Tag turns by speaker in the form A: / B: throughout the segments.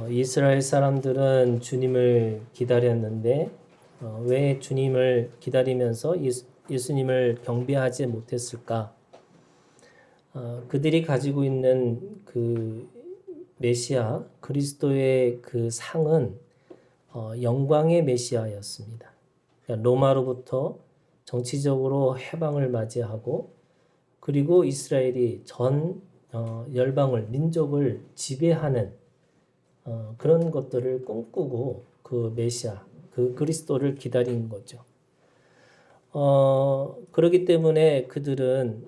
A: 이스라엘 사람들은 주님을 기다렸는데 왜 주님을 기다리면서 예수님을 경배하지 못했을까? 그들이 가지고 있는 그 메시아 그리스도의 그 상은 영광의 메시아였습니다. 그러니까 로마로부터 정치적으로 해방을 맞이하고 그리고 이스라엘이 전 열방을 민족을 지배하는 그런 것들을 꿈꾸고 그 메시아, 그 그리스도를 기다린 거죠. 그렇기 때문에 그들은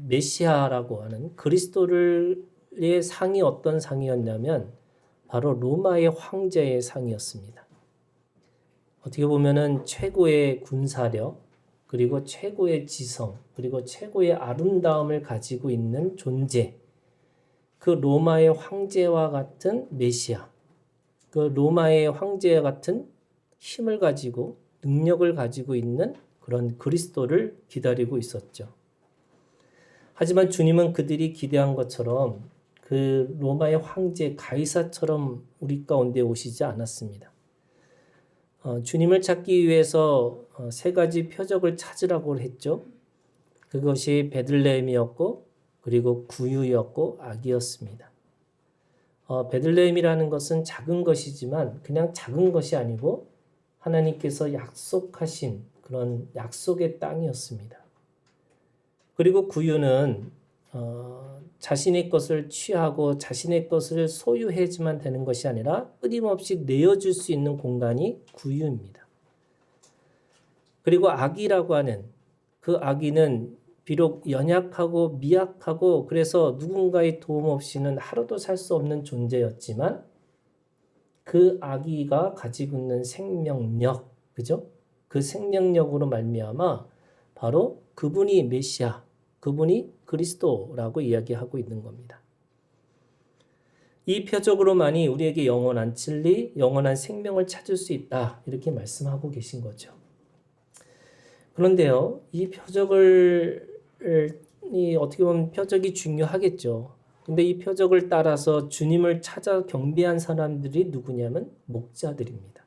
A: 메시아라고 하는 그리스도의 상이 어떤 상이었냐면 바로 로마의 황제의 상이었습니다. 어떻게 보면은 최고의 군사력, 그리고 최고의 지성, 그리고 최고의 아름다움을 가지고 있는 존재, 그 로마의 황제와 같은 메시아, 그 로마의 황제와 같은 힘을 가지고 능력을 가지고 있는 그런 그리스도를 기다리고 있었죠. 하지만 주님은 그들이 기대한 것처럼 그 로마의 황제 가이사처럼 우리 가운데 오시지 않았습니다. 주님을 찾기 위해서 세 가지 표적을 찾으라고 했죠. 그것이 베들레헴이었고 그리고 구유였고 아기였습니다. 베들레헴이라는 것은 작은 것이지만 그냥 작은 것이 아니고 하나님께서 약속하신 그런 약속의 땅이었습니다. 그리고 구유는 자신의 것을 취하고 자신의 것을 소유해야지만 되는 것이 아니라 끊임없이 내어줄 수 있는 공간이 구유입니다. 그리고 아기라고 하는 그 아기는 비록 연약하고 미약하고 그래서 누군가의 도움 없이는 하루도 살 수 없는 존재였지만 그 아기가 가지고 있는 생명력, 그죠? 그 생명력으로 말미암아 바로 그분이 메시아, 그분이 그리스도라고 이야기하고 있는 겁니다. 이 표적으로만이 우리에게 영원한 진리, 영원한 생명을 찾을 수 있다. 이렇게 말씀하고 계신 거죠. 그런데요, 이 표적을 어떻게 보면 표적이 중요하겠죠. 근데 이 표적을 따라서 주님을 찾아 경배한 사람들이 누구냐면 목자들입니다.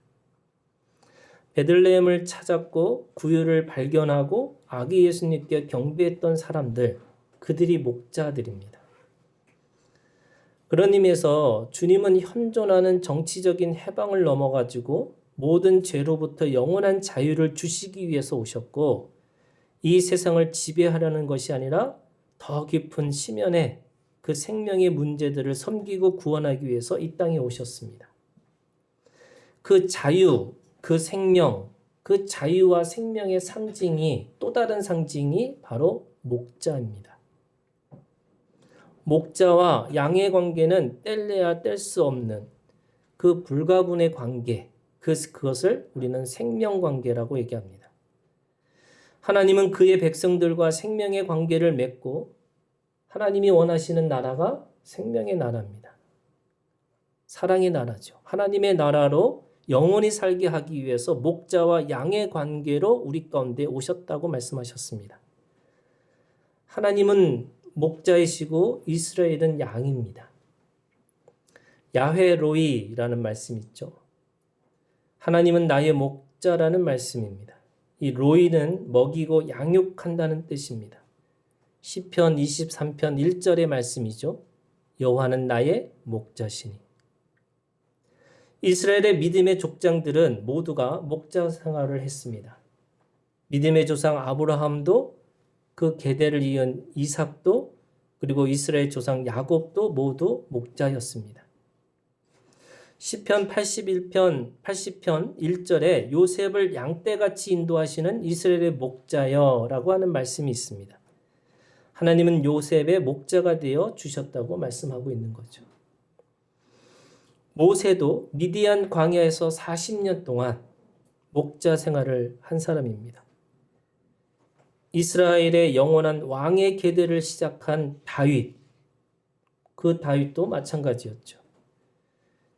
A: 베들레헴을 찾았고 구유를 발견하고 아기 예수님께 경배했던 사람들, 그들이 목자들입니다. 그런 의미에서 주님은 현존하는 정치적인 해방을 넘어가지고 모든 죄로부터 영원한 자유를 주시기 위해서 오셨고 이 세상을 지배하려는 것이 아니라 더 깊은 심연의 그 생명의 문제들을 섬기고 구원하기 위해서 이 땅에 오셨습니다. 그 자유, 그 생명, 그 자유와 생명의 상징이 또 다른 상징이 바로 목자입니다. 목자와 양의 관계는 뗄래야 뗄 수 없는 그 불가분의 관계, 그것을 우리는 생명관계라고 얘기합니다. 하나님은 그의 백성들과 생명의 관계를 맺고 하나님이 원하시는 나라가 생명의 나라입니다. 사랑의 나라죠. 하나님의 나라로 영원히 살게 하기 위해서 목자와 양의 관계로 우리 가운데 오셨다고 말씀하셨습니다. 하나님은 목자이시고 이스라엘은 양입니다. 야훼 로이라는 말씀이 있죠. 하나님은 나의 목자라는 말씀입니다. 이 로이는 먹이고 양육한다는 뜻입니다. 시편 23편 1절의 말씀이죠. 여호와는 나의 목자시니. 이스라엘의 믿음의 족장들은 모두가 목자 생활을 했습니다. 믿음의 조상 아브라함도 그 계대를 이은 이삭도 그리고 이스라엘 조상 야곱도 모두 목자였습니다. 시편 80편 1절에 요셉을 양떼같이 인도하시는 이스라엘의 목자여라고 하는 말씀이 있습니다. 하나님은 요셉의 목자가 되어 주셨다고 말씀하고 있는 거죠. 모세도 미디안 광야에서 40년 동안 목자 생활을 한 사람입니다. 이스라엘의 영원한 왕의 계대를 시작한 다윗, 그 다윗도 마찬가지였죠.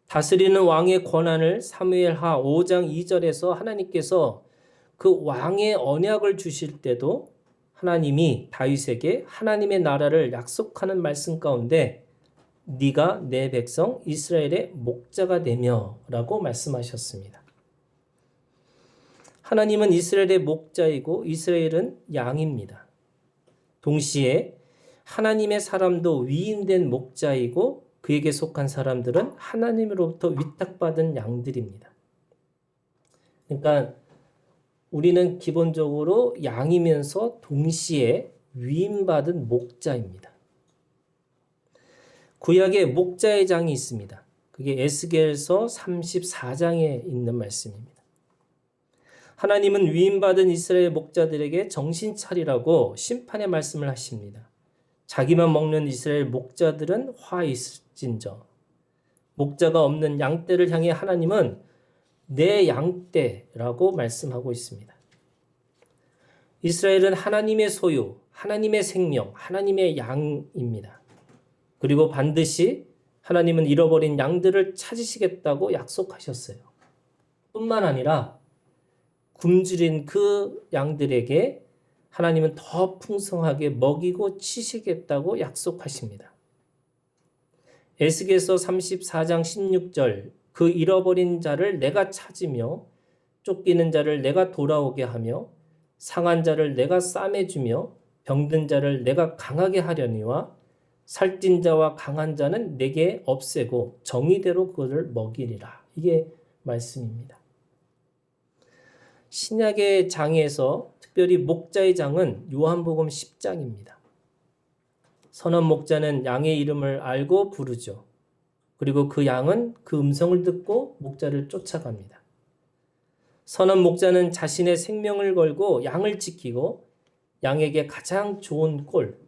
A: 다스리는 왕의 권한을 사무엘하 5장 2절에서 하나님께서 그 왕의 언약을 주실 때도 하나님이 다윗에게 하나님의 나라를 약속하는 말씀 가운데 네가 내 백성 이스라엘의 목자가 되며 라고 말씀하셨습니다. 하나님은 이스라엘의 목자이고 이스라엘은 양입니다. 동시에 하나님의 사람도 위임된 목자이고 그에게 속한 사람들은 하나님으로부터 위탁받은 양들입니다. 그러니까 우리는 기본적으로 양이면서 동시에 위임받은 목자입니다. 구약에 목자의 장이 있습니다. 그게 에스겔서 34장에 있는 말씀입니다. 하나님은 위임받은 이스라엘 목자들에게 정신 차리라고 심판의 말씀을 하십니다. 자기만 먹는 이스라엘 목자들은 화 있을진저. 목자가 없는 양떼를 향해 하나님은 내 양떼라고 말씀하고 있습니다. 이스라엘은 하나님의 소유, 하나님의 생명, 하나님의 양입니다. 그리고 반드시 하나님은 잃어버린 양들을 찾으시겠다고 약속하셨어요. 뿐만 아니라 굶주린 그 양들에게 하나님은 더 풍성하게 먹이고 치시겠다고 약속하십니다. 에스겔서 34장 16절 그 잃어버린 자를 내가 찾으며 쫓기는 자를 내가 돌아오게 하며 상한 자를 내가 싸매주며 병든 자를 내가 강하게 하려니와 살찐 자와 강한 자는 내게 없애고 정의대로 그를 먹이리라. 이게 말씀입니다. 신약의 장에서 특별히 목자의 장은 요한복음 10장입니다. 선한 목자는 양의 이름을 알고 부르죠. 그리고 그 양은 그 음성을 듣고 목자를 쫓아갑니다. 선한 목자는 자신의 생명을 걸고 양을 지키고 양에게 가장 좋은 꼴,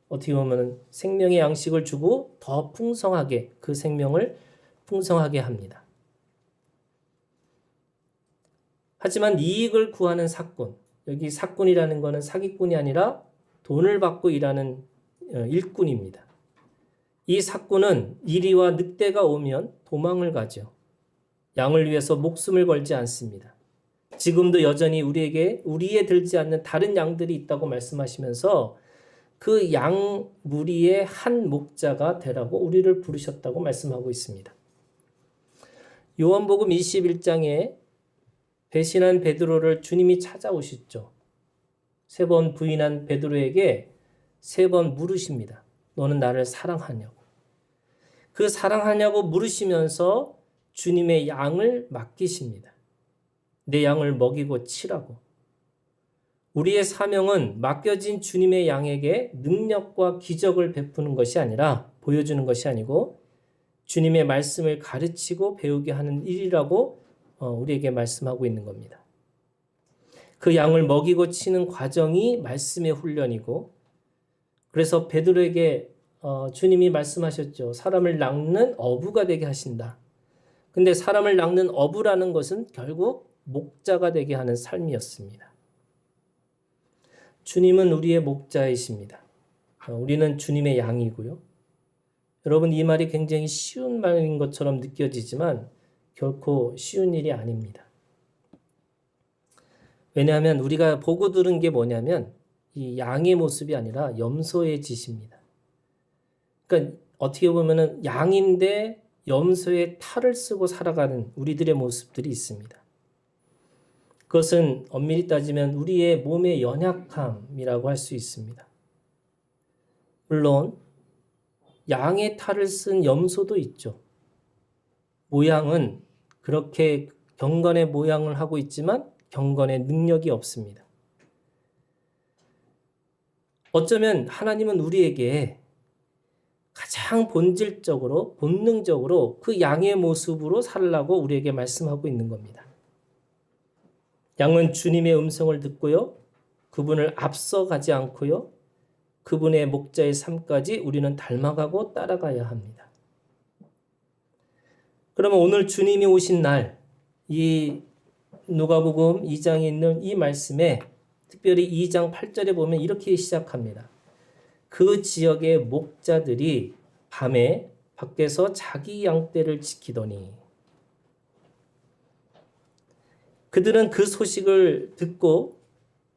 A: 어떻게 보면 생명의 양식을 주고 더 풍성하게 그 생명을 풍성하게 합니다. 하지만 이익을 구하는 사꾼, 여기 사꾼이라는 것은 사기꾼이 아니라 돈을 받고 일하는 일꾼입니다. 이 사꾼은 이리와 늑대가 오면 도망을 가죠. 양을 위해서 목숨을 걸지 않습니다. 지금도 여전히 우리에 들지 않는 다른 양들이 있다고 말씀하시면서 그 양 무리의 한 목자가 되라고 우리를 부르셨다고 말씀하고 있습니다. 요한복음 21장에 배신한 베드로를 주님이 찾아오셨죠. 3번 부인한 베드로에게 3번 물으십니다. 너는 나를 사랑하냐고. 그 사랑하냐고 물으시면서 주님의 양을 맡기십니다. 내 양을 먹이고 치라고. 우리의 사명은 맡겨진 주님의 양에게 능력과 기적을 베푸는 것이 아니라 보여주는 것이 아니고 주님의 말씀을 가르치고 배우게 하는 일이라고 우리에게 말씀하고 있는 겁니다. 그 양을 먹이고 치는 과정이 말씀의 훈련이고 그래서 베드로에게 주님이 말씀하셨죠. 사람을 낚는 어부가 되게 하신다. 근데 사람을 낚는 어부라는 것은 결국 목자가 되게 하는 삶이었습니다. 주님은 우리의 목자이십니다. 우리는 주님의 양이고요. 여러분 이 말이 굉장히 쉬운 말인 것처럼 느껴지지만 결코 쉬운 일이 아닙니다. 왜냐하면 우리가 보고 들은 게 뭐냐면 이 양의 모습이 아니라 염소의 짓입니다. 그러니까 어떻게 보면은 양인데 염소의 탈을 쓰고 살아가는 우리들의 모습들이 있습니다. 그것은 엄밀히 따지면 우리의 몸의 연약함이라고 할 수 있습니다. 물론 양의 탈을 쓴 염소도 있죠. 모양은 그렇게 경건의 모양을 하고 있지만 경건의 능력이 없습니다. 어쩌면 하나님은 우리에게 가장 본질적으로 본능적으로 그 양의 모습으로 살라고 우리에게 말씀하고 있는 겁니다. 양은 주님의 음성을 듣고요. 그분을 앞서가지 않고요. 그분의 목자의 삶까지 우리는 닮아가고 따라가야 합니다. 그러면 오늘 주님이 오신 날, 이 누가복음 2장에 있는 이 말씀에 특별히 2장 8절에 보면 이렇게 시작합니다. 그 지역의 목자들이 밤에 밖에서 자기 양떼를 지키더니 그들은 그 소식을 듣고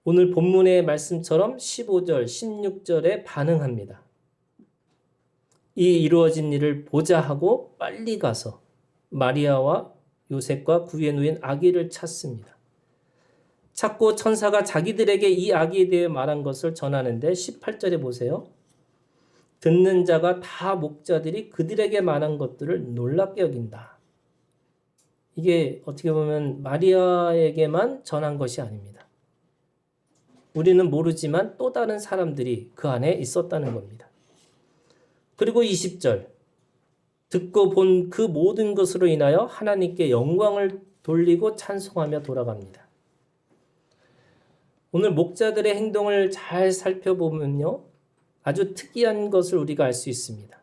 A: 오늘 본문의 말씀처럼 15절, 16절에 반응합니다. 이 이루어진 일을 보자 하고 빨리 가서 마리아와 요셉과 구유에 누인 아기를 찾습니다. 찾고 천사가 자기들에게 이 아기에 대해 말한 것을 전하는데 18절에 보세요. 듣는 자가 다 목자들이 그들에게 말한 것들을 놀랍게 여긴다. 이게 어떻게 보면 마리아에게만 전한 것이 아닙니다. 우리는 모르지만 또 다른 사람들이 그 안에 있었다는 겁니다. 그리고 20절, 듣고 본 그 모든 것으로 인하여 하나님께 영광을 돌리고 찬송하며 돌아갑니다. 오늘 목자들의 행동을 잘 살펴보면요, 아주 특이한 것을 우리가 알 수 있습니다.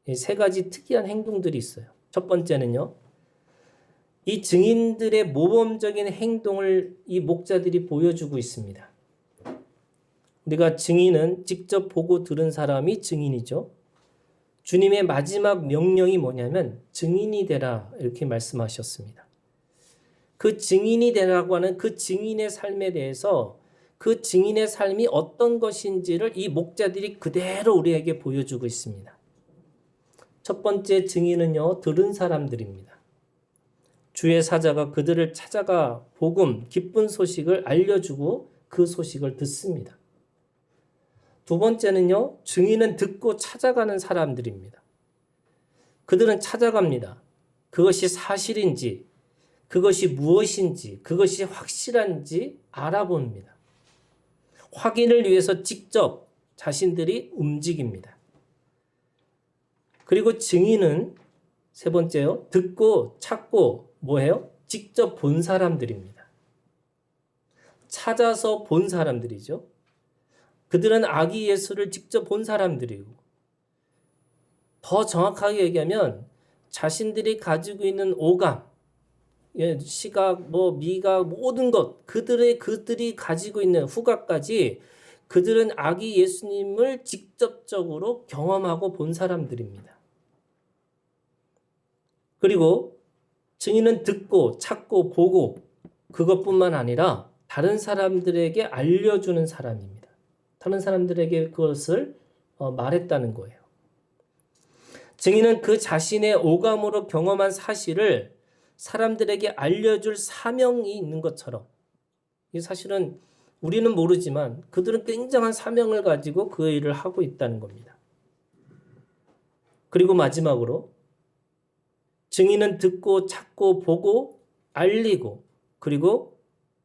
A: 이 세 가지 특이한 행동들이 있어요. 첫 번째는요, 이 증인들의 모범적인 행동을 이 목자들이 보여주고 있습니다. 우리가 증인은 직접 보고 들은 사람이 증인이죠. 주님의 마지막 명령이 뭐냐면 증인이 되라 이렇게 말씀하셨습니다. 그 증인이 되라고 하는 그 증인의 삶에 대해서 그 증인의 삶이 어떤 것인지를 이 목자들이 그대로 우리에게 보여주고 있습니다. 첫 번째 증인은요, 들은 사람들입니다. 주의 사자가 그들을 찾아가 복음, 기쁜 소식을 알려주고 그 소식을 듣습니다. 두 번째는요, 증인은 듣고 찾아가는 사람들입니다. 그들은 찾아갑니다. 그것이 사실인지, 그것이 무엇인지, 그것이 확실한지 알아봅니다. 확인을 위해서 직접 자신들이 움직입니다. 그리고 증인은 세 번째요, 듣고 찾고 뭐예요? 직접 본 사람들입니다. 찾아서 본 사람들이죠. 그들은 아기 예수를 직접 본 사람들이고, 더 정확하게 얘기하면 자신들이 가지고 있는 오감, 시각, 미각, 모든 것, 그들이 가지고 있는 후각까지 그들은 아기 예수님을 직접적으로 경험하고 본 사람들입니다. 그리고 증인은 듣고 찾고 보고 그것뿐만 아니라 다른 사람들에게 알려주는 사람입니다. 다른 사람들에게 그것을 말했다는 거예요. 증인은 그 자신의 오감으로 경험한 사실을 사람들에게 알려줄 사명이 있는 것처럼, 이 사실은 우리는 모르지만 그들은 굉장한 사명을 가지고 그 일을 하고 있다는 겁니다. 그리고 마지막으로 증인은 듣고 찾고 보고 알리고 그리고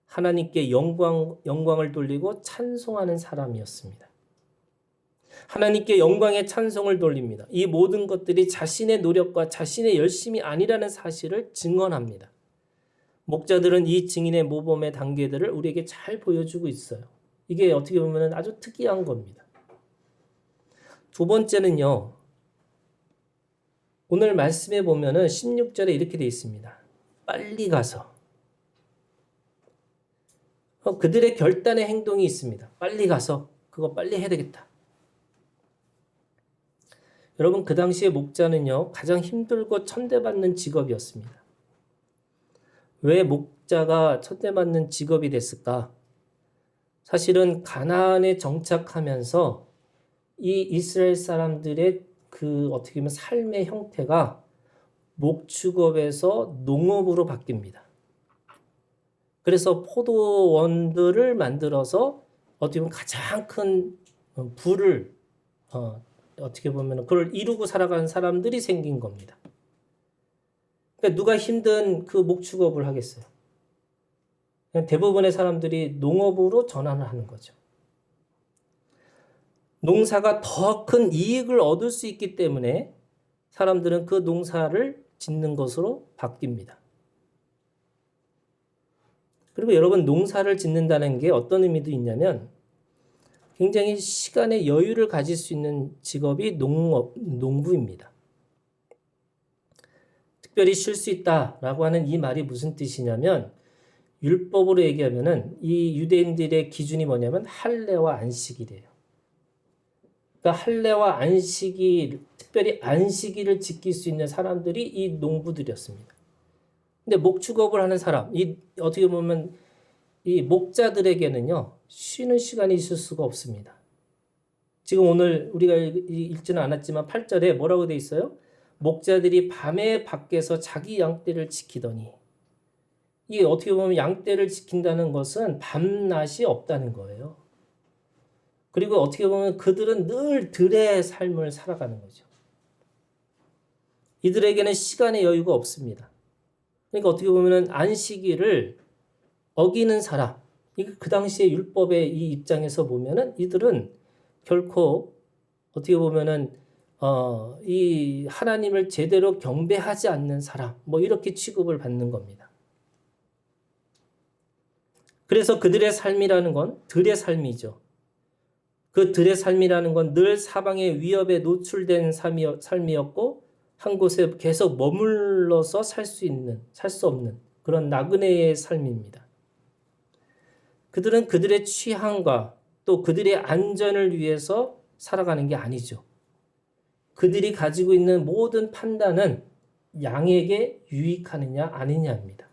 A: 하나님께 영광을 돌리고 찬송하는 사람이었습니다. 하나님께 영광의 찬송을 돌립니다. 이 모든 것들이 자신의 노력과 자신의 열심이 아니라는 사실을 증언합니다. 목자들은 이 증인의 모범의 단계들을 우리에게 잘 보여주고 있어요. 이게 어떻게 보면 아주 특이한 겁니다. 두 번째는요, 오늘 말씀에 보면은 16절에 이렇게 되어 있습니다. 빨리 가서. 그들의 결단의 행동이 있습니다. 빨리 가서 그거 빨리 해야 되겠다. 여러분, 그 당시에 목자는요, 가장 힘들고 천대받는 직업이었습니다. 왜 목자가 천대받는 직업이 됐을까? 사실은 가나안에 정착하면서 이 이스라엘 사람들의 그 어떻게 보면 삶의 형태가 목축업에서 농업으로 바뀝니다. 그래서 포도원들을 만들어서 어떻게 보면 가장 큰 부를 어떻게 보면 그걸 이루고 살아가는 사람들이 생긴 겁니다. 그러니까 누가 힘든 그 목축업을 하겠어요? 그냥 대부분의 사람들이 농업으로 전환을 하는 거죠. 농사가 더 큰 이익을 얻을 수 있기 때문에 사람들은 그 농사를 짓는 것으로 바뀝니다. 그리고 여러분, 농사를 짓는다는 게 어떤 의미도 있냐면 굉장히 시간의 여유를 가질 수 있는 직업이 농부입니다. 특별히 쉴 수 있다라고 하는 이 말이 무슨 뜻이냐면, 율법으로 얘기하면은 이 유대인들의 기준이 뭐냐면 할례와 안식일이에요. 그러니까 할례와 안식일, 특별히 안식일을 지킬 수 있는 사람들이 이 농부들이었습니다. 근데 목축업을 하는 사람, 어떻게 보면 이 목자들에게는요, 쉬는 시간이 있을 수가 없습니다. 지금 오늘 우리가 읽지는 않았지만 8절에 뭐라고 돼 있어요? 목자들이 밤에 밖에서 자기 양떼를 지키더니, 이게 어떻게 보면 양떼를 지킨다는 것은 밤낮이 없다는 거예요. 그리고 어떻게 보면 그들은 늘 들의 삶을 살아가는 거죠. 이들에게는 시간의 여유가 없습니다. 그러니까 어떻게 보면 안식일을 어기는 사람, 그 당시에 율법의 이 입장에서 보면은 이들은 결코 어떻게 보면은 이 하나님을 제대로 경배하지 않는 사람, 뭐 이렇게 취급을 받는 겁니다. 그래서 그들의 삶이라는 건 들의 삶이죠. 그 들의 삶이라는 건 늘 사방의 위협에 노출된 삶이었고, 한 곳에 계속 머물러서 살 수 없는 그런 나그네의 삶입니다. 그들은 그들의 취향과 또 그들의 안전을 위해서 살아가는 게 아니죠. 그들이 가지고 있는 모든 판단은 양에게 유익하느냐 아니냐입니다.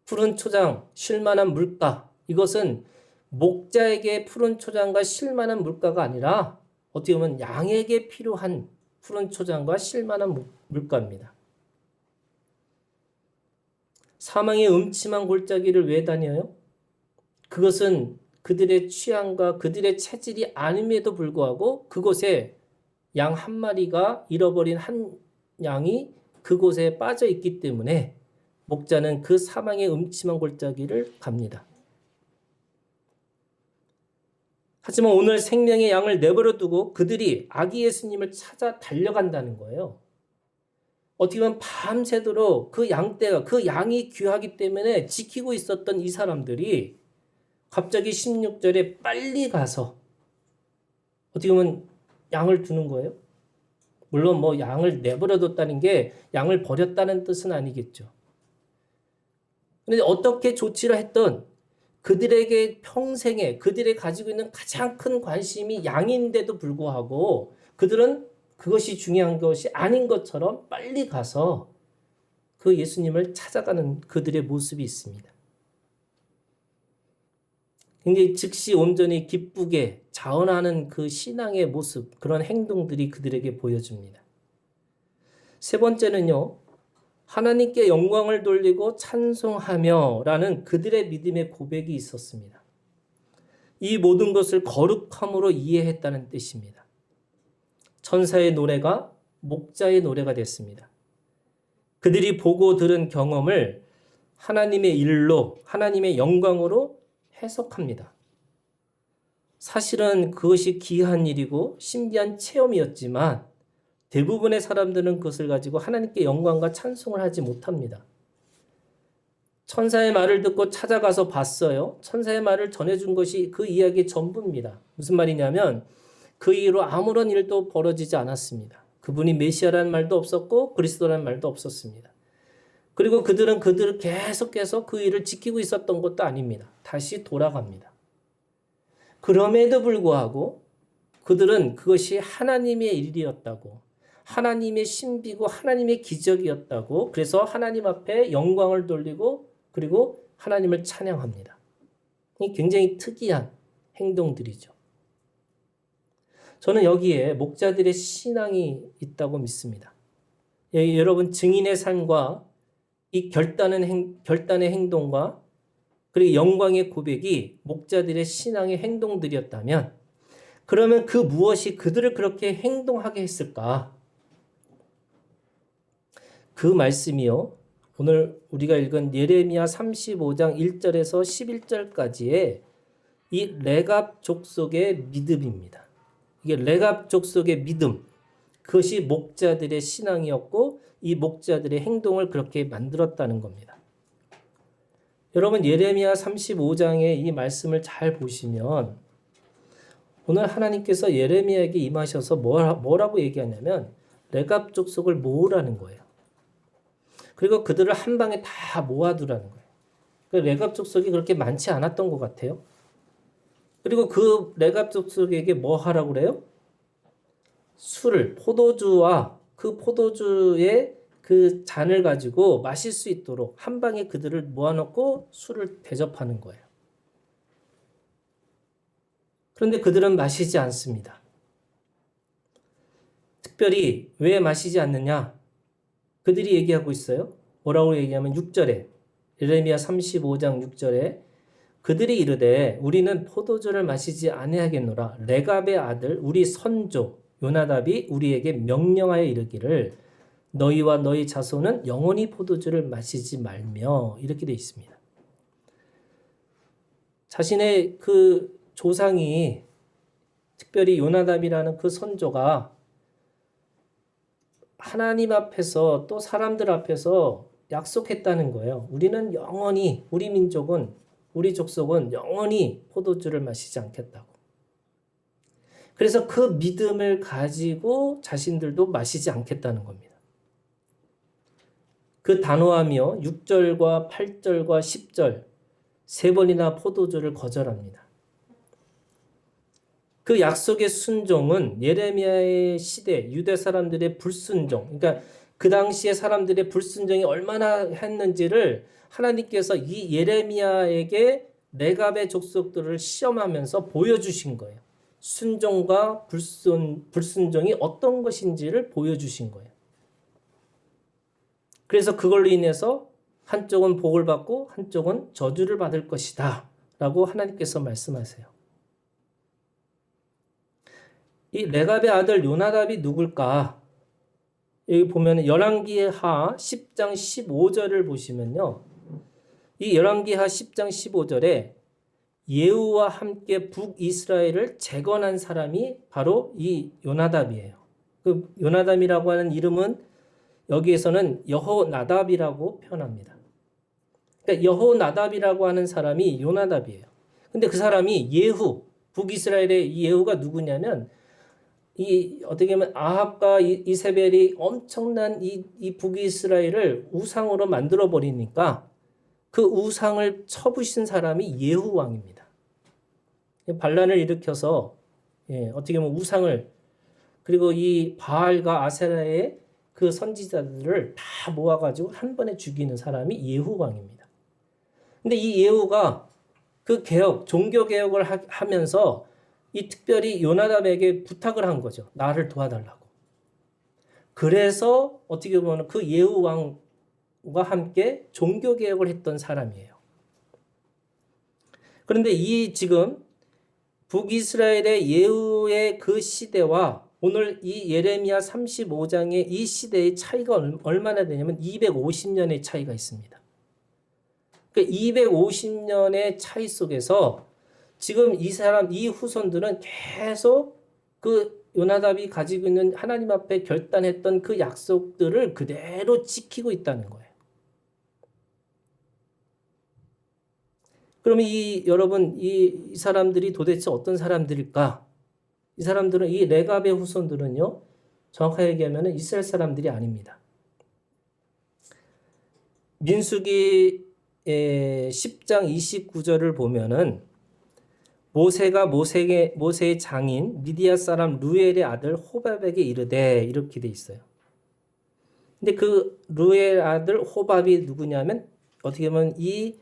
A: 푸른 초장, 쉴만한 물가, 이것은 목자에게 푸른 초장과 쉴만한 물가가 아니라 어떻게 보면 양에게 필요한 푸른 초장과 쉴만한 물가입니다. 사망의 음침한 골짜기를 왜 다녀요? 그것은 그들의 취향과 그들의 체질이 아님에도 불구하고 그곳에 양 한 마리가 잃어버린 한 양이 그곳에 빠져 있기 때문에 목자는 그 사망의 음침한 골짜기를 갑니다. 하지만 오늘 생명의 양을 내버려 두고 그들이 아기 예수님을 찾아 달려간다는 거예요. 어떻게 보면 밤새도록 그 양떼가, 그 양이 귀하기 때문에 지키고 있었던 이 사람들이 갑자기 16절에 빨리 가서 어떻게 보면 양을 두는 거예요. 물론 뭐 양을 내버려 뒀다는 게 양을 버렸다는 뜻은 아니겠죠. 그런데 어떻게 조치를 했던 그들에게 평생에 그들이 가지고 있는 가장 큰 관심이 양인데도 불구하고 그들은 그것이 중요한 것이 아닌 것처럼 빨리 가서 그 예수님을 찾아가는 그들의 모습이 있습니다. 굉장히 즉시 온전히 기쁘게 자원하는 그 신앙의 모습, 그런 행동들이 그들에게 보여줍니다. 세 번째는요, 하나님께 영광을 돌리고 찬송하며 라는 그들의 믿음의 고백이 있었습니다. 이 모든 것을 거룩함으로 이해했다는 뜻입니다. 천사의 노래가 목자의 노래가 됐습니다. 그들이 보고 들은 경험을 하나님의 일로, 하나님의 영광으로 해석합니다. 사실은 그것이 귀한 일이고 신비한 체험이었지만 대부분의 사람들은 그것을 가지고 하나님께 영광과 찬송을 하지 못합니다. 천사의 말을 듣고 찾아가서 봤어요. 천사의 말을 전해준 것이 그 이야기의 전부입니다. 무슨 말이냐면 그 이후로 아무런 일도 벌어지지 않았습니다. 그분이 메시아라는 말도 없었고 그리스도라는 말도 없었습니다. 그리고 그들은 계속해서 그 일을 지키고 있었던 것도 아닙니다. 다시 돌아갑니다. 그럼에도 불구하고 그들은 그것이 하나님의 일이었다고, 하나님의 신비고 하나님의 기적이었다고, 그래서 하나님 앞에 영광을 돌리고 그리고 하나님을 찬양합니다. 이 굉장히 특이한 행동들이죠. 저는 여기에 목자들의 신앙이 있다고 믿습니다. 여러분 증인의 삶과 이 결단의 행동과 그리고 영광의 고백이 목자들의 신앙의 행동들이었다면 그러면 그 무엇이 그들을 그렇게 행동하게 했을까? 그 말씀이요. 오늘 우리가 읽은 예레미야 35장 1절에서 11절까지의 이 레갑 족속의 믿음입니다. 이게 레갑 족속의 믿음, 그것이 목자들의 신앙이었고 이 목자들의 행동을 그렇게 만들었다는 겁니다. 여러분 예레미야 35장의 이 말씀을 잘 보시면 오늘 하나님께서 예레미야에게 임하셔서 뭐라고 얘기하냐면 레갑 족속을 모으라는 거예요. 그리고 그들을 한 방에 다 모아두라는 거예요. 레갑 족속이 그렇게 많지 않았던 것 같아요. 그리고 그 레갑 족속에게 뭐 하라고 그래요? 술을, 포도주와 그 포도주의 그 잔을 가지고 마실 수 있도록 한 방에 그들을 모아놓고 술을 대접하는 거예요. 그런데 그들은 마시지 않습니다. 특별히 왜 마시지 않느냐? 그들이 얘기하고 있어요. 뭐라고 얘기하면 6절에 예레미야 35장 6절에 그들이 이르되 우리는 포도주를 마시지 아니하겠노라. 레갑의 아들 우리 선조 요나답이 우리에게 명령하여 이르기를 너희와 너희 자손은 영원히 포도주를 마시지 말며 이렇게 되어 있습니다. 자신의 그 조상이 특별히 요나답이라는 그 선조가 하나님 앞에서 또 사람들 앞에서 약속했다는 거예요. 우리는 영원히 우리 민족은 우리 족속은 영원히 포도주를 마시지 않겠다고. 그래서 그 믿음을 가지고 자신들도 마시지 않겠다는 겁니다. 그 단호하며 6절과 8절과 10절 세 번이나 포도주를 거절합니다. 그 약속의 순종은 예레미야의 시대 유대 사람들의 불순종, 그러니까 그 당시에 사람들의 불순종이 얼마나 했는지를 하나님께서 이 예레미야에게 레갑의 족속들을 시험하면서 보여주신 거예요. 순종과 불순종이 어떤 것인지를 보여주신 거예요. 그래서 그걸로 인해서 한쪽은 복을 받고 한쪽은 저주를 받을 것이다 라고 하나님께서 말씀하세요. 이 레갑의 아들 요나답이 누굴까? 여기 보면 열왕기하 10장 15절을 보시면요. 이 열왕기하 10장 15절에 예후와 함께 북이스라엘을 재건한 사람이 바로 이 요나답이에요. 그 요나답이라고 하는 이름은 여기에서는 여호나답이라고 표현합니다. 그러니까 여호나답이라고 하는 사람이 요나답이에요. 근데 그 사람이 예후, 북이스라엘의 이 예후가 누구냐면 이 어떻게 보면 아합과 이세벨이 엄청난 이 북이스라엘을 우상으로 만들어 버리니까 그 우상을 쳐부신 사람이 예후 왕입니다. 반란을 일으켜서 어떻게 보면 우상을 그리고 이 바알과 아세라의 그 선지자들을 다 모아가지고 한 번에 죽이는 사람이 예후 왕입니다. 근데 이 예후가 그 개혁, 종교 개혁을 하면서 이 특별히 요나답에게 부탁을 한 거죠. 나를 도와달라고. 그래서 어떻게 보면 그 예후 왕과 함께 종교 개혁을 했던 사람이에요. 그런데 이 지금 북이스라엘의 예후의 그 시대와 오늘 이 예레미야 35장의 이 시대의 차이가 얼마나 되냐면 250년의 차이가 있습니다. 그 250년의 차이 속에서 지금 이 후손들은 계속 그 요나답이 가지고 있는 하나님 앞에 결단했던 그 약속들을 그대로 지키고 있다는 거예요. 그러면 여러분, 이 사람들이 도대체 어떤 사람들일까? 이 사람들은, 이 레갑의 후손들은요, 정확하게 얘기하면 이스라엘 사람들이 아닙니다. 민수기 10장 29절을 보면은 모세가 모세의 장인 미디아 사람 루엘의 아들 호밥에게 이르되 이렇게 돼 있어요. 근데 그 루엘 아들 호밥이 누구냐면 어떻게 보면 이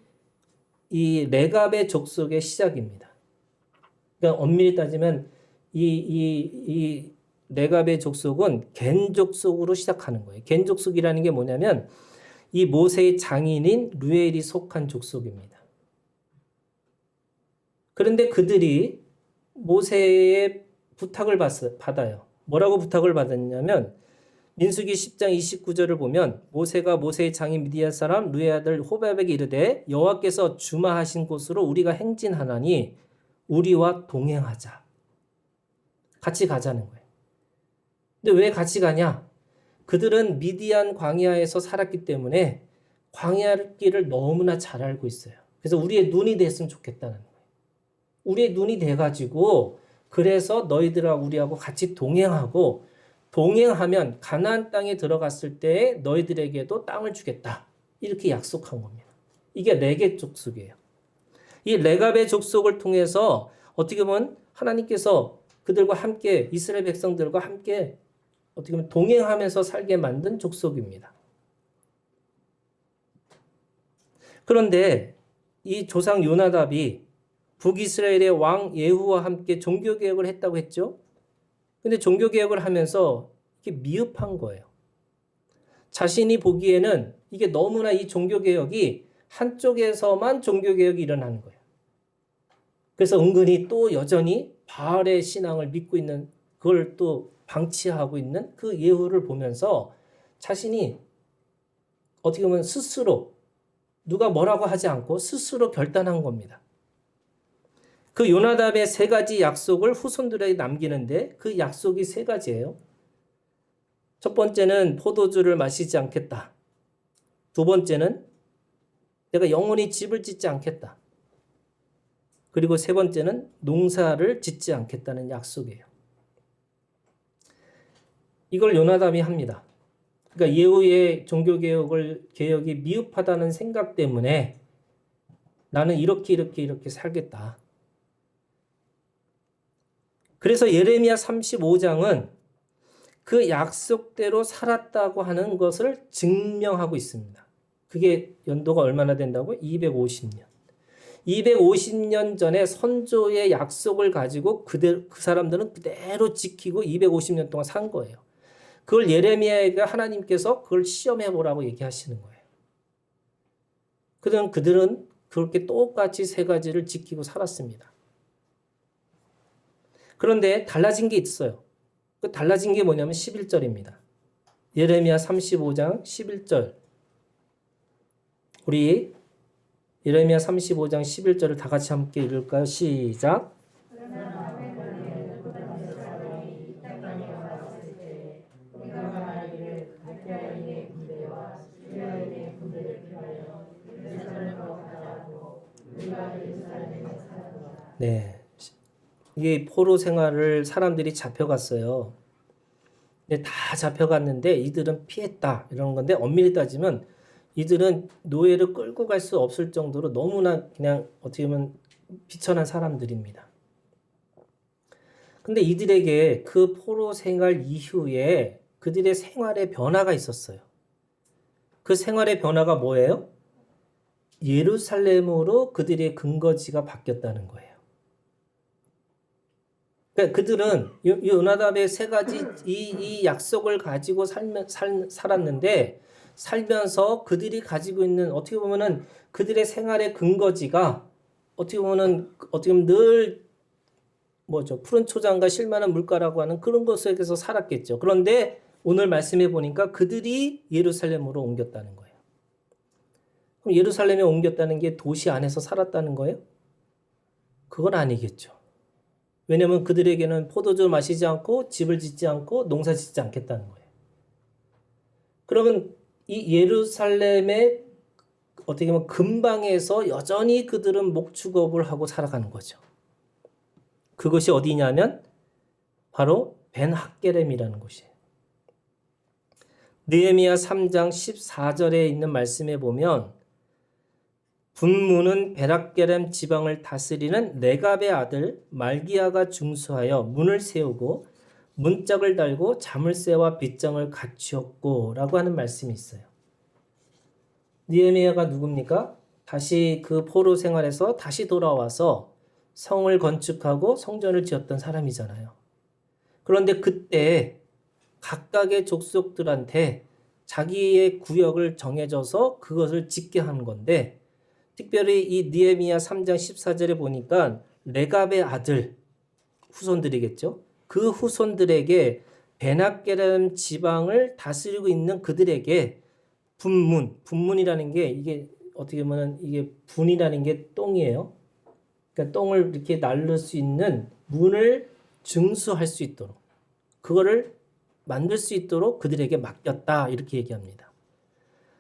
A: 레갑의 족속의 시작입니다. 그러니까 엄밀히 따지면 이 레갑의 족속은 겐 족속으로 시작하는 거예요. 겐 족속이라는 게 뭐냐면 이 모세의 장인인 루엘이 속한 족속입니다. 그런데 그들이 모세의 부탁을 받아요. 뭐라고 부탁을 받았냐면 민수기 10장 29절을 보면 모세가 모세의 장인 미디안 사람 루의 아들 호밥에게 이르되 여호와께서 주마하신 곳으로 우리가 행진하나니 우리와 동행하자. 같이 가자는 거예요. 근데 왜 같이 가냐? 그들은 미디안 광야에서 살았기 때문에 광야 길을 너무나 잘 알고 있어요. 그래서 우리의 눈이 됐으면 좋겠다는 거예요. 우리의 눈이 돼가지고 그래서 너희들하고 우리하고 같이 동행하고 동행하면 가나안 땅에 들어갔을 때 너희들에게도 땅을 주겠다. 이렇게 약속한 겁니다. 이게 레갑 족속이에요. 이 레갑의 족속을 통해서 어떻게 보면 하나님께서 그들과 함께 이스라엘 백성들과 함께 어떻게 보면 동행하면서 살게 만든 족속입니다. 그런데 이 조상 요나답이 북이스라엘의 왕 예후와 함께 종교개혁을 했다고 했죠. 근데 종교개혁을 하면서 이게 미흡한 거예요. 자신이 보기에는 이게 너무나 이 종교개혁이 한쪽에서만 종교개혁이 일어나는 거예요. 그래서 은근히 또 여전히 바알의 신앙을 믿고 있는, 그걸 또 방치하고 있는 그 예후를 보면서 자신이 어떻게 보면 스스로 누가 뭐라고 하지 않고 스스로 결단한 겁니다. 그 요나답의 3가지 약속을 후손들에게 남기는데 그 약속이 3가지예요. 첫 번째는 포도주를 마시지 않겠다. 두 번째는 내가 영원히 집을 짓지 않겠다. 그리고 3번째는 농사를 짓지 않겠다는 약속이에요. 이걸 요나답이 합니다. 그러니까 예후의 종교개혁이 미흡하다는 생각 때문에 나는 이렇게 살겠다. 그래서 예레미야 35장은 그 약속대로 살았다고 하는 것을 증명하고 있습니다. 그게 연도가 얼마나 된다고? 250년. 250년 전에 선조의 약속을 가지고 그 사람들은 그대로 지키고 250년 동안 산 거예요. 그걸 예레미야에게 하나님께서 그걸 시험해 보라고 얘기하시는 거예요. 그들은 그렇게 똑같이 3가지를 지키고 살았습니다. 그런데 달라진 게 있어요. 그 달라진 게 뭐냐면 11절입니다. 예레미야 35장 11절. 우리 예레미야 35장 11절을 다 같이 함께 읽을까요? 시작. 네. 이게 포로 생활을 사람들이 잡혀갔어요. 근데 다 잡혀갔는데 이들은 피했다 이런 건데 엄밀히 따지면 이들은 노예를 끌고 갈 수 없을 정도로 너무나 그냥 어떻게 보면 비천한 사람들입니다. 근데 이들에게 그 포로 생활 이후에 그들의 생활의 변화가 있었어요. 그 생활의 변화가 뭐예요? 예루살렘으로 그들의 근거지가 바뀌었다는 거예요. 그러니까 그들은 요나답의 3가지 이 약속을 가지고 살았는데 살면서 그들이 가지고 있는 어떻게 보면은 그들의 생활의 근거지가 어떻게 보면 늘 뭐죠? 푸른 초장과 실만한 물가라고 하는 그런 것에서 살았겠죠. 그런데 오늘 말씀해 보니까 그들이 예루살렘으로 옮겼다는 거예요. 그럼 예루살렘에 옮겼다는 게 도시 안에서 살았다는 거예요? 그건 아니겠죠. 왜냐하면 그들에게는 포도주 마시지 않고 집을 짓지 않고 농사 짓지 않겠다는 거예요. 그러면 이 예루살렘의 어떻게 보면 근방에서 여전히 그들은 목축업을 하고 살아가는 거죠. 그것이 어디냐면 바로 벤학게렘이라는 곳이에요. 느헤미야 3장 14절에 있는 말씀에 보면 분문은 벤학게렘 지방을 다스리는 레갑의 아들 말기야가 중수하여 문을 세우고 문짝을 달고 자물쇠와 빗장을 갖추었고 라고 하는 말씀이 있어요. 느헤미야가 누굽니까? 다시 그 포로 생활에서 다시 돌아와서 성을 건축하고 성전을 지었던 사람이잖아요. 그런데 그때 각각의 족속들한테 자기의 구역을 정해줘서 그것을 짓게 한 건데 특별히 이 느헤미야 3장 14절에 보니까 레갑의 아들 후손들이겠죠. 그 후손들에게 벤학게렘 지방을 다스리고 있는 그들에게 분문이라는 게 이게 어떻게 보면 이게 분이라는 게 똥이에요. 그러니까 똥을 이렇게 나를 수 있는 문을 증수할 수 있도록 그거를 만들 수 있도록 그들에게 맡겼다 이렇게 얘기합니다.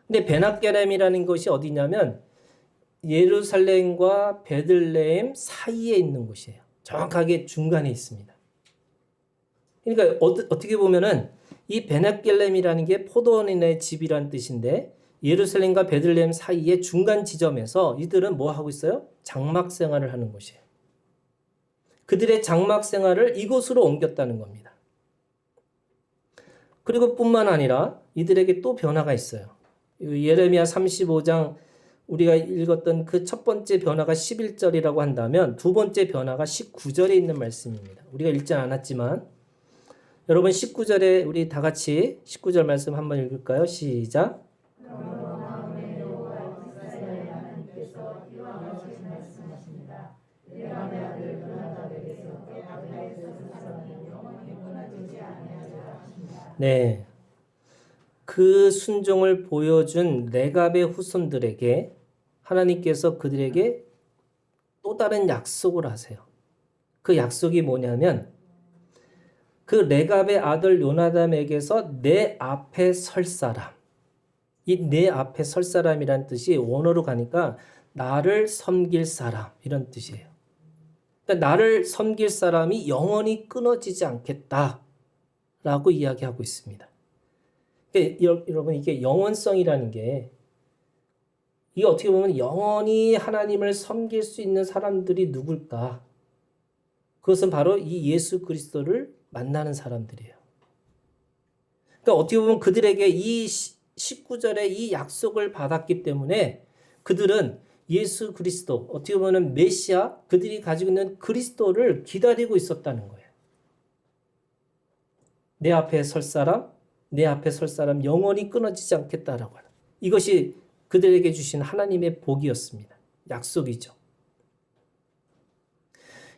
A: 근데 벤학게렘이라는 것이 어디냐면 예루살렘과 베들레헴 사이에 있는 곳이에요. 정확하게 중간에 있습니다. 그러니까 어떻게 보면은 이 벤학게렘이라는 게 포도원인의 집이란 뜻인데 예루살렘과 베들레헴 사이의 중간 지점에서 이들은 뭐 하고 있어요? 장막 생활을 하는 곳이에요. 그들의 장막 생활을 이곳으로 옮겼다는 겁니다. 그리고 뿐만 아니라 이들에게 또 변화가 있어요. 예레미야 35장 우리가 읽었던 그 첫 번째 변화가 11절이라고 한다면 두 번째 변화가 19절에 있는 말씀입니다. 우리가 읽지 않았지만 여러분 19절에 우리 다 같이 19절 말씀 한번 읽을까요? 시작. 네. 그 순종을 보여준 레갑의 후손들에게 하나님께서 그들에게 또 다른 약속을 하세요. 그 약속이 뭐냐면 그 레갑의 아들 요나담에게서 내 앞에 설 사람. 이 내 앞에 설 사람이란 뜻이 원어로 가니까 나를 섬길 사람 이런 뜻이에요. 그러니까 나를 섬길 사람이 영원히 끊어지지 않겠다라고 이야기하고 있습니다. 그러니까 여러분 이게 영원성이라는 게 이게 어떻게 보면 영원히 하나님을 섬길 수 있는 사람들이 누굴까? 그것은 바로 이 예수 그리스도를 만나는 사람들이에요. 그러니까 어떻게 보면 그들에게 이 19절에 이 약속을 받았기 때문에 그들은 예수 그리스도, 어떻게 보면 메시아, 그들이 가지고 있는 그리스도를 기다리고 있었다는 거예요. 내 앞에 설 사람, 내 앞에 설 사람 영원히 끊어지지 않겠다라고 하는 이것이 그들에게 주신 하나님의 복이었습니다. 약속이죠.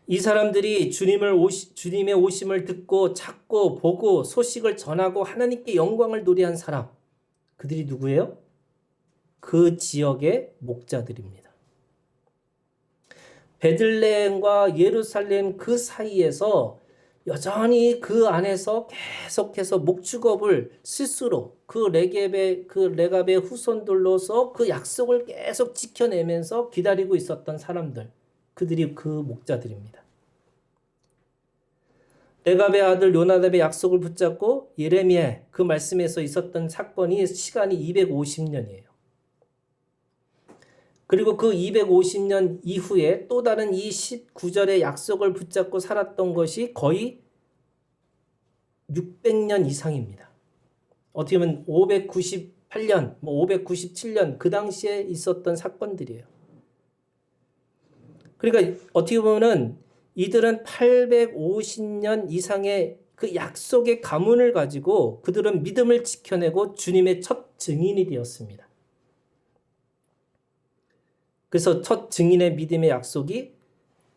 A: 이 사람들이 주님의 오심을 듣고 찾고 보고 소식을 전하고 하나님께 영광을 노래한 사람, 그들이 누구예요? 그 지역의 목자들입니다. 베들레헴과 예루살렘 그 사이에서 여전히 그 안에서 계속해서 목축업을 스스로 그 레갑의 후손들로서 그 약속을 계속 지켜내면서 기다리고 있었던 사람들, 그들이 그 목자들입니다. 레갑의 아들 요나답의 약속을 붙잡고 예레미야 그 말씀에서 있었던 사건이 시간이 250년이에요. 그리고 그 250년 이후에 또 다른 이 19절의 약속을 붙잡고 살았던 것이 거의 600년 이상입니다. 어떻게 보면 598년, 597년 그 당시에 있었던 사건들이에요. 그러니까 어떻게 보면은 이들은 850년 이상의 그 약속의 가문을 가지고 그들은 믿음을 지켜내고 주님의 첫 증인이 되었습니다. 그래서 첫 증인의 믿음의 약속이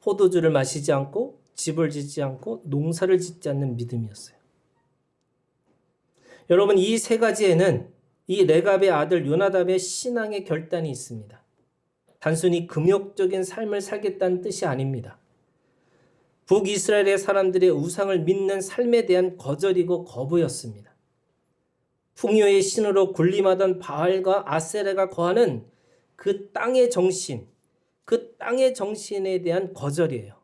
A: 포도주를 마시지 않고 집을 짓지 않고 농사를 짓지 않는 믿음이었어요. 여러분 이 세 가지에는 이 레갑의 아들 요나답의 신앙의 결단이 있습니다. 단순히 금욕적인 삶을 살겠다는 뜻이 아닙니다. 북이스라엘의 사람들의 우상을 믿는 삶에 대한 거절이고 거부였습니다. 풍요의 신으로 군림하던 바알과 아세라가 거하는 그 땅의 정신, 그 땅의 정신에 대한 거절이에요.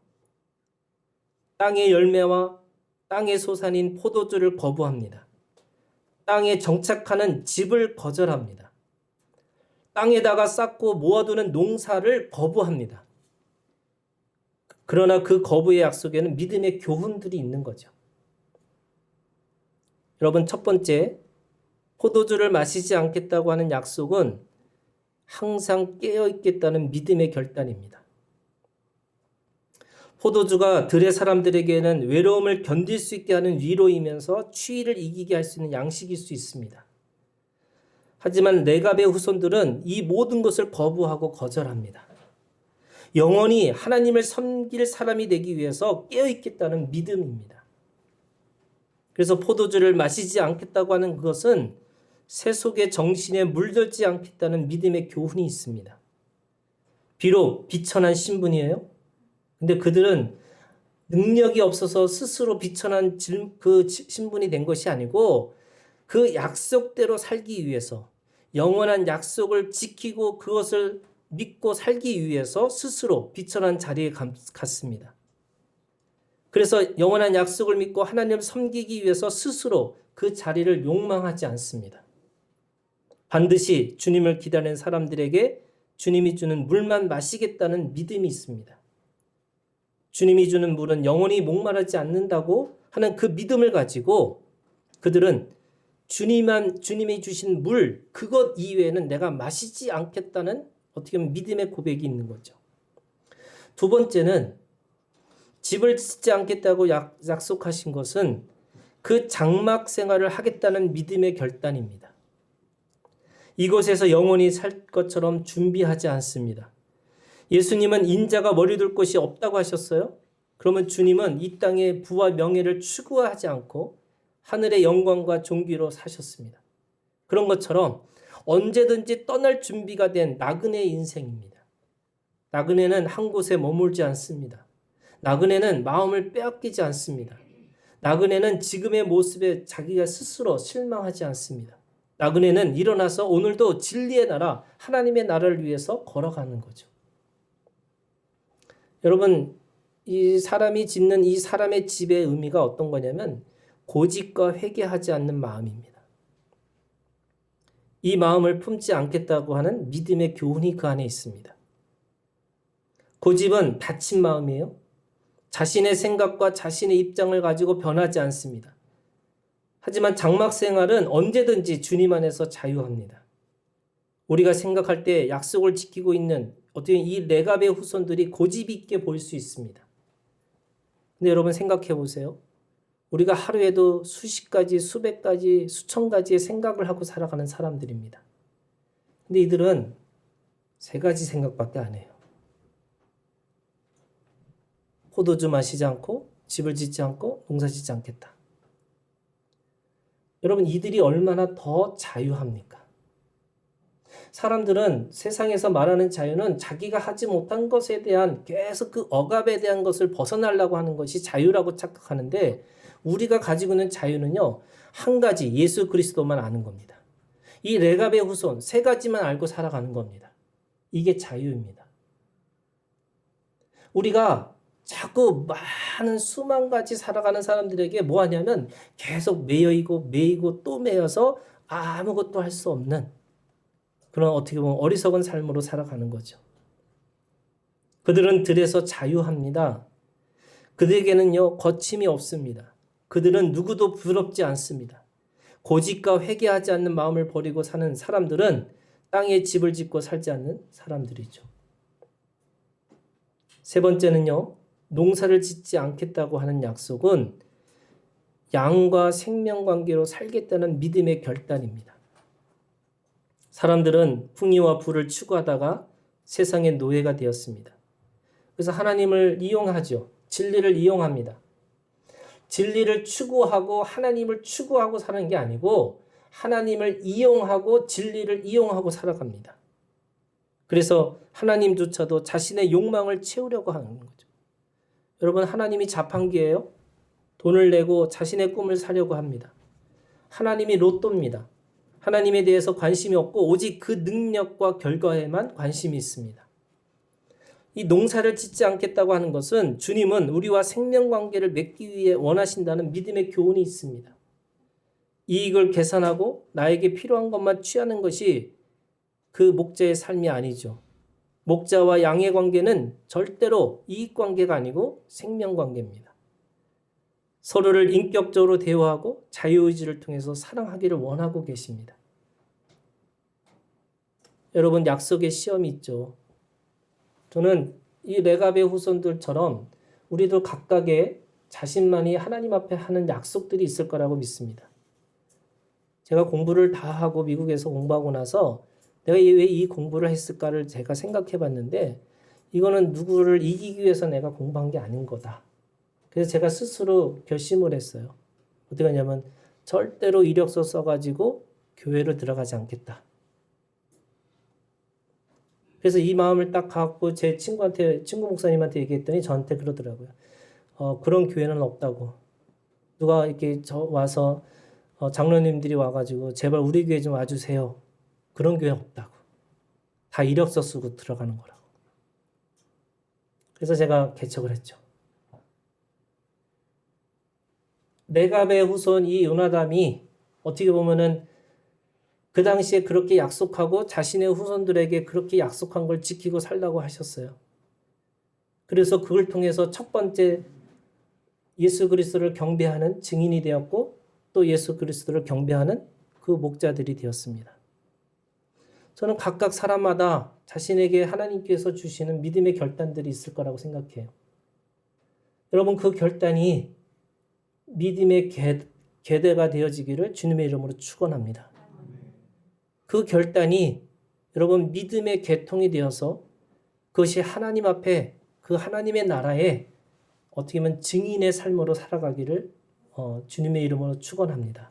A: 땅의 열매와 땅의 소산인 포도주를 거부합니다. 땅에 정착하는 집을 거절합니다. 땅에다가 쌓고 모아두는 농사를 거부합니다. 그러나 그 거부의 약속에는 믿음의 교훈들이 있는 거죠. 여러분 첫 번째, 포도주를 마시지 않겠다고 하는 약속은 항상 깨어있겠다는 믿음의 결단입니다. 포도주가 들의 사람들에게는 외로움을 견딜 수 있게 하는 위로이면서 추위를 이기게 할 수 있는 양식일 수 있습니다. 하지만 레갑의 후손들은 이 모든 것을 거부하고 거절합니다. 영원히 하나님을 섬길 사람이 되기 위해서 깨어있겠다는 믿음입니다. 그래서 포도주를 마시지 않겠다고 하는 것은 세속의 정신에 물들지 않겠다는 믿음의 교훈이 있습니다. 비록 비천한 신분이에요. 근데 그들은 능력이 없어서 스스로 비천한 그 신분이 된 것이 아니고 그 약속대로 살기 위해서 영원한 약속을 지키고 그것을 믿고 살기 위해서 스스로 비천한 자리에 갔습니다. 그래서 영원한 약속을 믿고 하나님을 섬기기 위해서 스스로 그 자리를 욕망하지 않습니다. 반드시 주님을 기다리는 사람들에게 주님이 주는 물만 마시겠다는 믿음이 있습니다. 주님이 주는 물은 영원히 목마르지 않는다고 하는 그 믿음을 가지고 그들은 주님이 주신 물, 그것 이외에는 내가 마시지 않겠다는 어떻게 보면 믿음의 고백이 있는 거죠. 두 번째는 집을 짓지 않겠다고 약속하신 것은 그 장막 생활을 하겠다는 믿음의 결단입니다. 이곳에서 영원히 살 것처럼 준비하지 않습니다. 예수님은 인자가 머리 둘 곳이 없다고 하셨어요. 그러면 주님은 이 땅의 부와 명예를 추구하지 않고 하늘의 영광과 존귀로 사셨습니다. 그런 것처럼 언제든지 떠날 준비가 된 나그네의 인생입니다. 나그네는 한 곳에 머물지 않습니다. 나그네는 마음을 빼앗기지 않습니다. 나그네는 지금의 모습에 자기가 스스로 실망하지 않습니다. 나그네는 일어나서 오늘도 진리의 나라, 하나님의 나라를 위해서 걸어가는 거죠. 여러분, 이 사람이 짓는 이 사람의 집의 의미가 어떤 거냐면 고집과 회개하지 않는 마음입니다. 이 마음을 품지 않겠다고 하는 믿음의 교훈이 그 안에 있습니다. 고집은 닫힌 마음이에요. 자신의 생각과 자신의 입장을 가지고 변하지 않습니다. 하지만 장막 생활은 언제든지 주님 안에서 자유합니다. 우리가 생각할 때 약속을 지키고 있는 어떻게 이 레갑의 후손들이 고집 있게 보일 수 있습니다. 근데 여러분 생각해 보세요. 우리가 하루에도 수십 가지, 수백 가지, 수천 가지의 생각을 하고 살아가는 사람들입니다. 근데 이들은 세 가지 생각밖에 안 해요. 포도주 마시지 않고, 집을 짓지 않고, 농사 짓지 않겠다. 여러분, 이들이 얼마나 더 자유합니까? 사람들은 세상에서 말하는 자유는 자기가 하지 못한 것에 대한 계속 그 억압에 대한 것을 벗어나려고 하는 것이 자유라고 착각하는데, 우리가 가지고 있는 자유는요, 한 가지 예수 그리스도만 아는 겁니다. 이 레갑의 후손 세 가지만 알고 살아가는 겁니다. 이게 자유입니다. 우리가 자꾸 많은 수만 가지 살아가는 사람들에게 뭐 하냐면 계속 매이고 또 매여서 아무것도 할 수 없는 그런 어떻게 보면 어리석은 삶으로 살아가는 거죠. 그들은 들에서 자유합니다. 그들에게는요, 거침이 없습니다. 그들은 누구도 부럽지 않습니다. 고집과 회개하지 않는 마음을 버리고 사는 사람들은 땅에 집을 짓고 살지 않는 사람들이죠. 세 번째는요, 농사를 짓지 않겠다고 하는 약속은 양과 생명관계로 살겠다는 믿음의 결단입니다. 사람들은 풍요와 부를 추구하다가 세상의 노예가 되었습니다. 그래서 하나님을 이용하죠. 진리를 이용합니다. 진리를 추구하고 하나님을 추구하고 사는 게 아니고 하나님을 이용하고 진리를 이용하고 살아갑니다. 그래서 하나님조차도 자신의 욕망을 채우려고 하는 거죠. 여러분, 하나님이 자판기예요. 돈을 내고 자신의 꿈을 사려고 합니다. 하나님이 로또입니다. 하나님에 대해서 관심이 없고 오직 그 능력과 결과에만 관심이 있습니다. 이 농사를 짓지 않겠다고 하는 것은 주님은 우리와 생명관계를 맺기 위해 원하신다는 믿음의 교훈이 있습니다. 이익을 계산하고 나에게 필요한 것만 취하는 것이 그 목자의 삶이 아니죠. 목자와 양의 관계는 절대로 이익관계가 아니고 생명관계입니다. 서로를 인격적으로 대화하고 자유의지를 통해서 사랑하기를 원하고 계십니다. 여러분, 약속의 시험이 있죠. 저는 이 레갑의 후손들처럼 우리도 각각의 자신만이 하나님 앞에 하는 약속들이 있을 거라고 믿습니다. 제가 공부를 다 하고 미국에서 공부하고 나서 내가 왜 이 공부를 했을까를 제가 생각해 봤는데 이거는 누구를 이기기 위해서 내가 공부한 게 아닌 거다. 그래서 제가 스스로 결심을 했어요. 어떻게 하냐면 절대로 이력서 써가지고 교회로 들어가지 않겠다. 그래서 이 마음을 딱 갖고 제 친구 목사님한테 얘기했더니 저한테 그러더라고요. 그런 교회는 없다고. 누가 이렇게 와서 장로님들이 와가지고 제발 우리 교회 좀 와주세요. 그런 교회 없다고. 다 이력서 쓰고 들어가는 거라고. 그래서 제가 개척을 했죠. 레갑의 후손 이 요나담이 어떻게 보면은 그 당시에 그렇게 약속하고 자신의 후손들에게 그렇게 약속한 걸 지키고 살라고 하셨어요. 그래서 그걸 통해서 첫 번째 예수 그리스도를 경배하는 증인이 되었고 또 예수 그리스도를 경배하는 그 목자들이 되었습니다. 저는 각각 사람마다 자신에게 하나님께서 주시는 믿음의 결단들이 있을 거라고 생각해요. 여러분, 그 결단이 믿음의 계대가 되어지기를 주님의 이름으로 축원합니다. 그 결단이 여러분 믿음의 계통이 되어서 그것이 하나님 앞에 그 하나님의 나라에 어떻게 보면 증인의 삶으로 살아가기를 주님의 이름으로 축원합니다.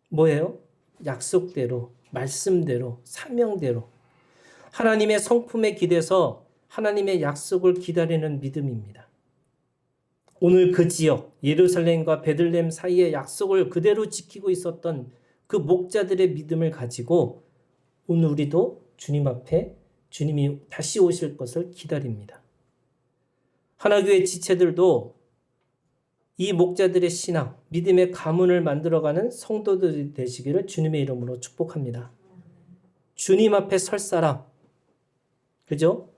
A: 뭐예요? 약속대로, 말씀대로, 사명대로 하나님의 성품에 기대서 하나님의 약속을 기다리는 믿음입니다. 오늘 그 지역 예루살렘과 베들레헴 사이의 약속을 그대로 지키고 있었던 그 목자들의 믿음을 가지고 오늘 우리도 주님 앞에 주님이 다시 오실 것을 기다립니다. 하나교회 지체들도 이 목자들의 신앙, 믿음의 가문을 만들어가는 성도들이 되시기를 주님의 이름으로 축복합니다. 주님 앞에 설 사람, 그죠?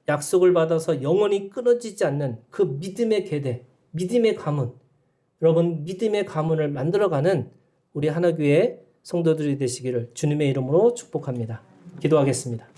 A: 약속을 받아서 영원히 끊어지지 않는 그 믿음의 계대, 믿음의 가문, 여러분 믿음의 가문을 만들어가는 우리 하나교회 성도들이 되시기를 주님의 이름으로 축복합니다. 기도하겠습니다.